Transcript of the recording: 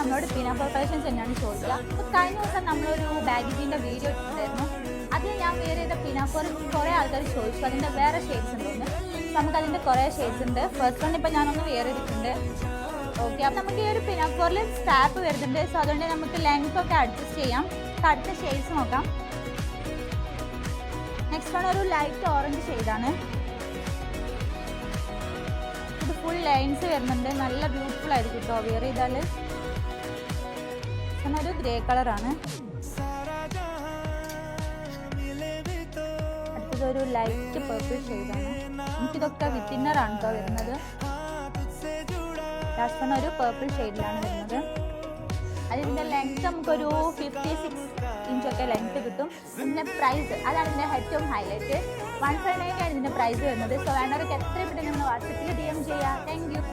നമ്മളോട് പിനാക്കോർ കളക്ഷൻസ് തന്നെയാണ് ചോദിക്കുക. അപ്പോൾ കഴിഞ്ഞ ദിവസം നമ്മളൊരു ബാഗിൻ്റെ വീഡിയോ ഇട്ടിട്ടുണ്ടായിരുന്നു. അതിൽ ഞാൻ വേറെ ചെയ്ത പിനാക്കോർ കുറേ ആൾക്കാർ ചോദിച്ചു അതിൻ്റെ വേറെ ഷെയ്ഡ്സ് ഉണ്ടെന്ന്. നമുക്കതിൻ്റെ കുറേ ഷെയ്ഡ്സ് ഉണ്ട്. ഫസ്റ്റ് വൺ ഇപ്പോൾ ഞാനൊന്ന് വേറെ ചെയ്തിട്ടുണ്ട്. ഓക്കെ, അപ്പോൾ നമുക്ക് ഈ ഒരു പിനാക്കോറിൽ സ്റ്റാപ്പ് വരുന്നുണ്ട്. സോ അതുകൊണ്ട് നമുക്ക് ലെങ്ത് ഒക്കെ അഡ്ജസ്റ്റ് ചെയ്യാം. അടുത്ത ഷെയ്ഡ്സ് നോക്കാം. നെക്സ്റ്റ് വൺ ഒരു ലൈറ്റ് ഓറഞ്ച് ഷെയ്ഡാണ്. ഇത് ഫുൾ ലൈൻസ് വരുന്നുണ്ട്. നല്ല ബ്യൂട്ടിഫുൾ ആയിരിക്കും കേട്ടോ വെയർ ചെയ്താൽ. പിന്നെ ഒരു ഗ്രേ കളറാണ്. അടുത്തതൊരു ലൈറ്റ് പർപ്പിൾ ഷെയ്ഡാണ്. നമുക്കിതൊക്കെ വിത്തിന്നറാണ് കേട്ടോ വരുന്നത്. ലാസ്റ്റ് വൺ ഒരു പർപ്പിൾ ഷെയ്ഡിലാണ് വരുന്നത്. അതിൻ്റെ ലെങ്ത് നമുക്കൊരു 56 ഇഞ്ചൊക്കെ ലെങ്ത് കിട്ടും. ഇതിൻ്റെ പ്രൈസ് അതാണ് ഇതിൻ്റെ ഏറ്റവും ഹൈലൈറ്റ്. 159 ആണ് ഇതിൻ്റെ പ്രൈസ് വരുന്നത്. സോ വേണ്ടവർക്ക് എത്ര പെട്ടെന്ന് നമ്മൾ വാട്സപ്പിൽ DM ചെയ്യുക. Thank you.